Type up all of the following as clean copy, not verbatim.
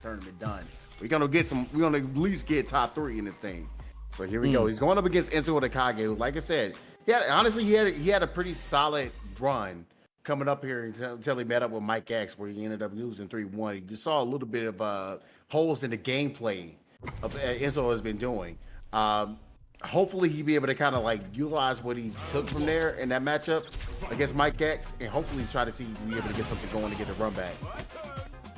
tournament done. We're gonna at least get top 3 in this thing. So here we go. He's going up against EnzoTheHokage, who, like I said, he had a pretty solid run coming up here until he met up with Mike X, where he ended up losing 3-1. You saw a little bit of holes in the gameplay of Enzo has been doing. Hopefully he'll be able to kind of like utilize what he took from there in that matchup against Mike X, and hopefully try to be able to get something going to get the run back.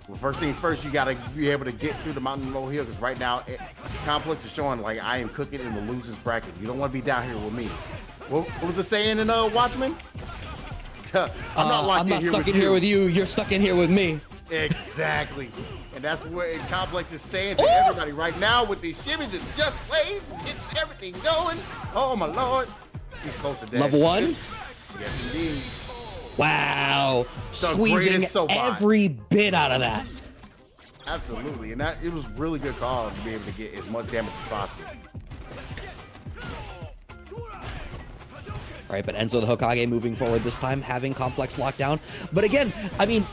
Well, first thing first, you got to be able to get through the mountain low hill, because right now Complex is showing like I am cooking in the losers bracket. You don't want to be down here with me. What was the saying in Watchmen? I'm not stuck in here with you. You're stuck in here with me. Exactly. And that's what Complex is saying to everybody right now with these shimmies and just slaves, getting everything going. Oh my Lord. He's close to death. Level 1? Yes, indeed. Wow. Squeezing every bit out of that. Absolutely. And it was really good call to be able to get as much damage as possible. All right, but EnzoTheHokage moving forward this time, having Complex locked down. But again, I mean,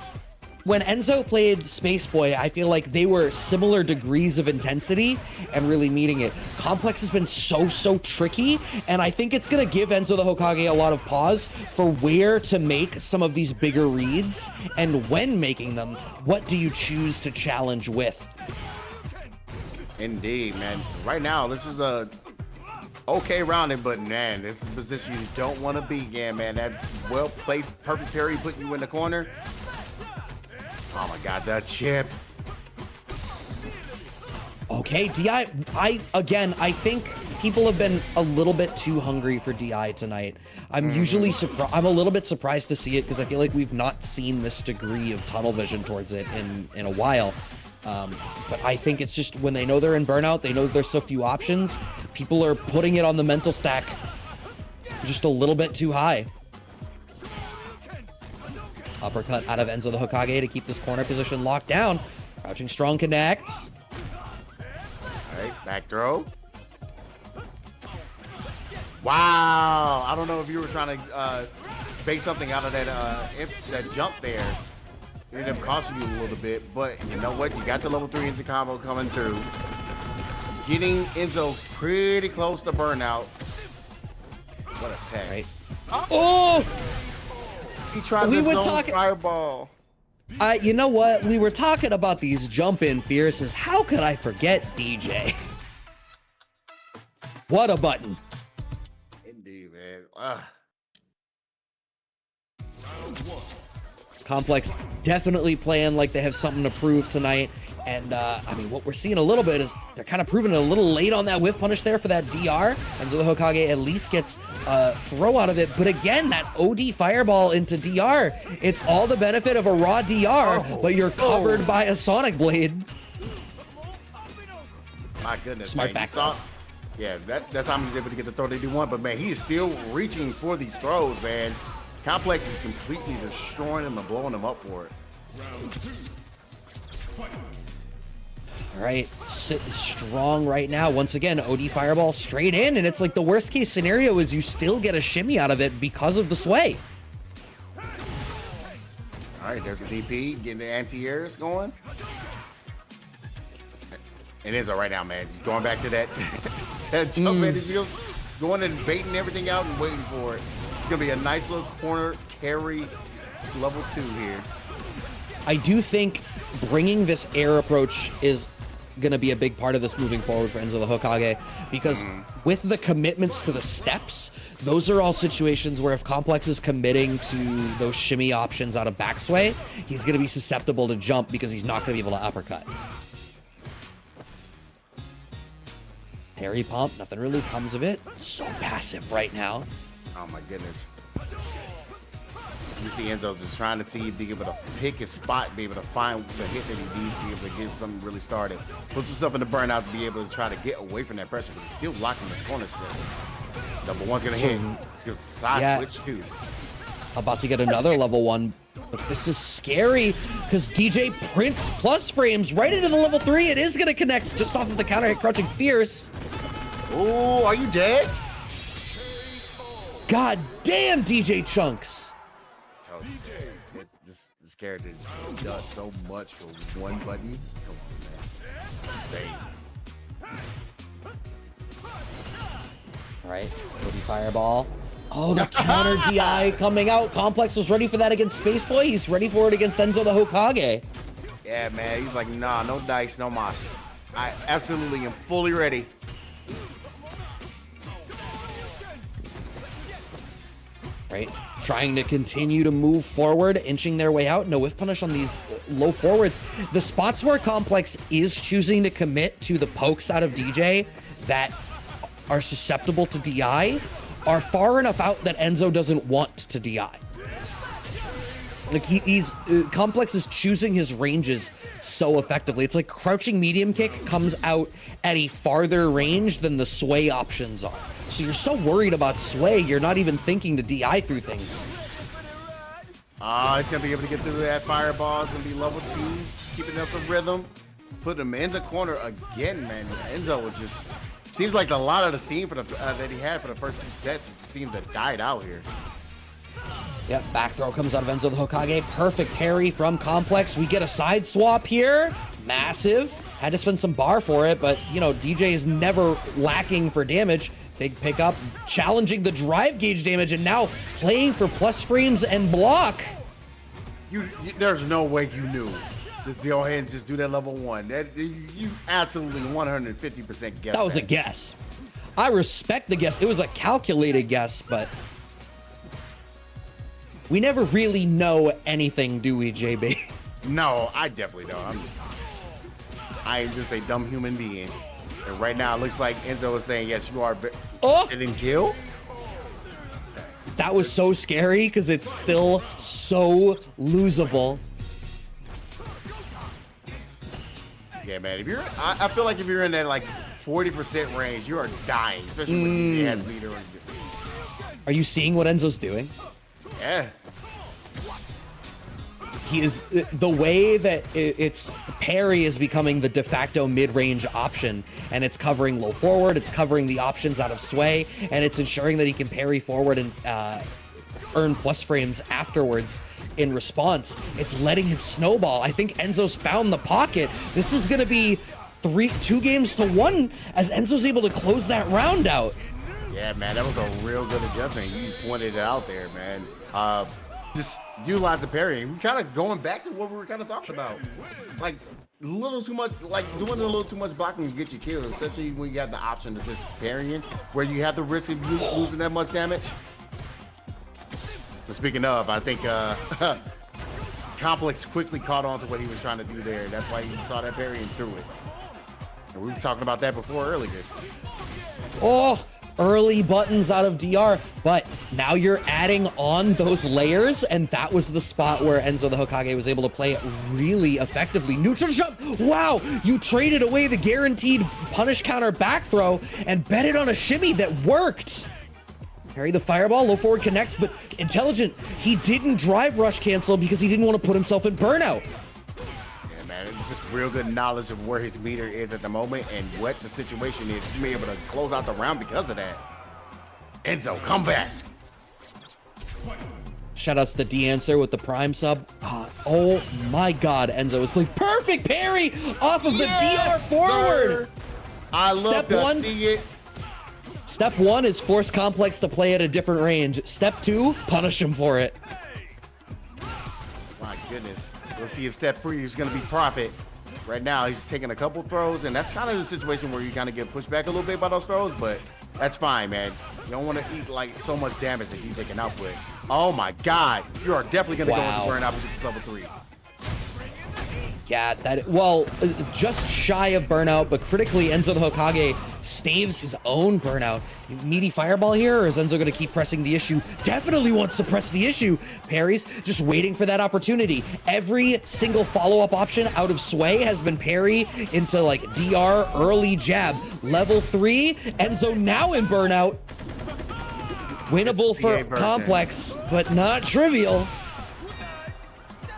when Enzo played Space Boy, I feel like they were similar degrees of intensity and really meeting it. Complex has been so tricky, and I think it's going to give EnzoTheHokage a lot of pause for where to make some of these bigger reads, and when making them, what do you choose to challenge with? Indeed, man. Right now, this is a okay rounding, but man, this is a position you don't want to be in, man. That well-placed perfect parry putting you in the corner. Oh my God, that chip. Okay, DI, I think people have been a little bit too hungry for DI tonight. I'm usually surprised. I'm a little bit surprised to see it, because I feel like we've not seen this degree of tunnel vision towards it in a while. But I think it's just when they know they're in burnout, they know there's so few options, people are putting it on the mental stack just a little bit too high. Uppercut out of EnzoTheHokage to keep this corner position locked down. Crouching strong connects. All right, back throw. Wow. I don't know if you were trying to base something out of that jump there. It ended up costing you a little bit, but you know what? You got the level 3 into combo coming through. Getting Enzo pretty close to burnout. What a tag. Right. Oh! He tried the zone fireball. You know what? We were talking about these jump-in fierces. How could I forget DJ? What a button. Indeed, man. Complex definitely playing like they have something to prove tonight. And, I mean, what we're seeing a little bit is they're kind of proving it a little late on that whiff punish there for that DR. EnzoTheHokage at least gets a throw out of it. But again, that OD fireball into DR, it's all the benefit of a raw DR, but you're covered by a Sonic Blade. My goodness, Smart man. back. Yeah, that's how he's able to get the throw they do one. But, man, he is still reaching for these throws, man. Complex is completely destroying him and blowing him up for it. Round 2. Fight. All right, sitting strong right now. Once again, OD fireball straight in, and it's like the worst case scenario is you still get a shimmy out of it because of the sway. All right, there's the DP, getting the anti-airs going. It is right now, man. Just going back to that, that jump in, going and baiting everything out and waiting for it. It's gonna be a nice little corner carry level 2 here. I do think bringing this air approach is going to be a big part of this moving forward for EnzoTheHokage, because with the commitments to the steps, those are all situations where if Complex is committing to those shimmy options out of backsway, he's going to be susceptible to jump because he's not going to be able to uppercut. Parry pump, nothing really comes of it. So passive right now. Oh my goodness. You see Enzo's just trying to see, be able to pick his spot, be able to find the hit that he needs to be able to get something really started. Puts himself in the burnout to be able to try to get away from that pressure, but he's still locking his corner steps. Double one's gonna hit. It's gonna side switch too. About to get another level 1, but this is scary because DJ prints plus frames right into the level 3. It is gonna connect just off of the counter hit, crouching fierce. Oh, are you dead? God damn, DJ Chunks. Just character just does so much for one button. Come on, man. Insane. All right, Woody Fireball. Oh, the counter DI coming out. Complex was ready for that against Spaceboy. He's ready for it against Enzo the Hokage. Yeah, man. He's like, nah, no dice, no mas. I absolutely am fully ready. Right, trying to continue to move forward, inching their way out. No whiff punish on these low forwards. The spots where Complex is choosing to commit to the pokes out of DJ that are susceptible to DI are far enough out that Enzo doesn't want to DI. Like he's Complex is choosing his ranges so effectively. It's like crouching medium kick comes out at a farther range than the sway options are. So you're so worried about sway, you're not even thinking to DI through things. He's gonna be able to get through that fireball. It's gonna be level 2, keeping up the rhythm. Put him in the corner again, man. Enzo was just seems like a lot of the scene for the that he had for the first 2 sets just seemed to died out here. Yep, back throw comes out of Enzo the Hokage. Perfect parry from Complex. We get a side swap here. Massive. Had to spend some bar for it, but, you know, DJ is never lacking for damage. Big pickup, challenging the drive gauge damage, and now playing for plus frames and block. There's no way you knew to go ahead and just do that level 1. That you absolutely 150% guessed. That was a guess. I respect the guess. It was a calculated guess, but we never really know anything, do we, JB? No, I definitely don't. I am just a dumb human being. And right now, it looks like Enzo is saying, yes, you are getting killed. That was so scary because it's still so losable. Yeah, man. If you're, I feel like if you're in that like 40% range, you are dying, especially when DJ has meter. Are you seeing what Enzo's doing? Yeah. He is the way that it's parry is becoming the de facto mid-range option, and it's covering low forward, it's covering the options out of sway, and it's ensuring that he can parry forward and earn plus frames afterwards in response. It's letting him snowball. I think Enzo's found the pocket. This is going to be 2 games to 1 as Enzo's able to close that round out. Yeah, man, that was a real good adjustment. You pointed it out there, man. Just utilize the parry. We're kind of going back to what we were kind of talking about. Like, a little too much, like doing a little too much blocking to get you killed, especially when you have the option of just parrying, where you have the risk of losing that much damage. But speaking of, I think Complex quickly caught on to what he was trying to do there. That's why he saw that parry and threw it. And we were talking about that before earlier. Oh, early buttons out of DR, but now you're adding on those layers, and that was the spot where Enzo the Hokage was able to play it really effectively. Neutral jump! Wow! You traded away the guaranteed punish counter back throw and betted on a shimmy that worked. Parry the fireball, low forward connects, but intelligent. He didn't drive rush cancel because he didn't want to put himself in burnout. Yeah, man, it's just real good knowledge of where his meter is at the moment and what the situation is to be able to close out the round because of that. Enzo, come back. Shoutouts to D-Answer with the Prime sub. Oh my God, Enzo is playing perfect parry off of the DR forward. Sir. I love to see it. Step 1 is force Complex to play at a different range. Step 2, punish him for it. My goodness. Let's see if step 3 is going to be profit. Right now, he's taking a couple throws, and that's kind of the situation where you kind of get pushed back a little bit by those throws, but that's fine, man. You don't want to eat like so much damage that he's taking output. Oh my God. You are definitely going to go into burnout with this level 3. Yeah, just shy of burnout, but critically, Enzo the Hokage staves his own burnout. Meaty fireball here, or is Enzo going to keep pressing the issue? Definitely wants to press the issue. Parries, just waiting for that opportunity. Every single follow-up option out of sway has been parry into like DR early jab. Level 3, Enzo now in burnout. Winnable for Complex, but not trivial.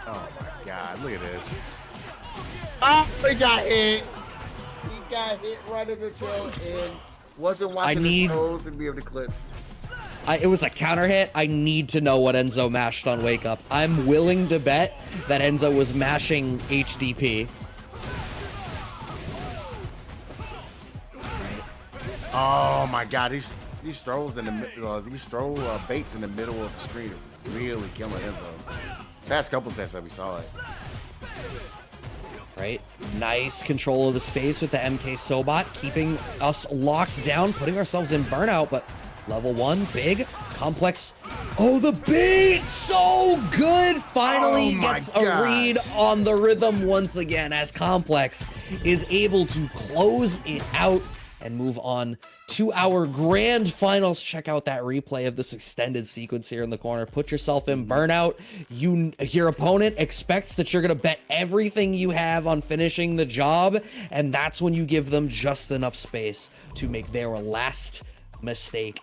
Oh my God, look at this. Oh, he got hit. He got hit right in the tail and wasn't watching his toes to be able to clip. It was a counter hit. I need to know what Enzo mashed on Wake Up. I'm willing to bet that Enzo was mashing HDP. Oh my God, these throws in the these throw baits in the middle of the screen are really killing Enzo. Past couple sets that we saw it. Right, nice control of the space with the MK Sobot, keeping us locked down, putting ourselves in burnout, but level 1, big, complex. Oh, the bait, so good! Finally Oh my gets a gosh. read on the rhythm once again as Complex is able to close it out and move on to our grand finals. Check out that replay of this extended sequence here in the corner. Put yourself in burnout. Your opponent expects that you're gonna bet everything you have on finishing the job, and that's when you give them just enough space to make their last mistake.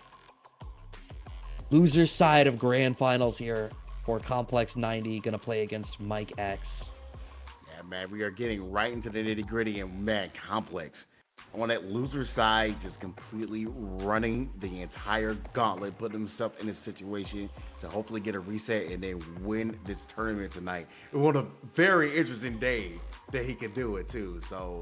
Loser's side of grand finals here for COMPLEX90, gonna play against Mike X. Yeah, man, we are getting right into the nitty gritty, and man, Complex on that loser side, just completely running the entire gauntlet, putting himself in a situation to hopefully get a reset and then win this tournament tonight. It was a very interesting day that he could do it too. So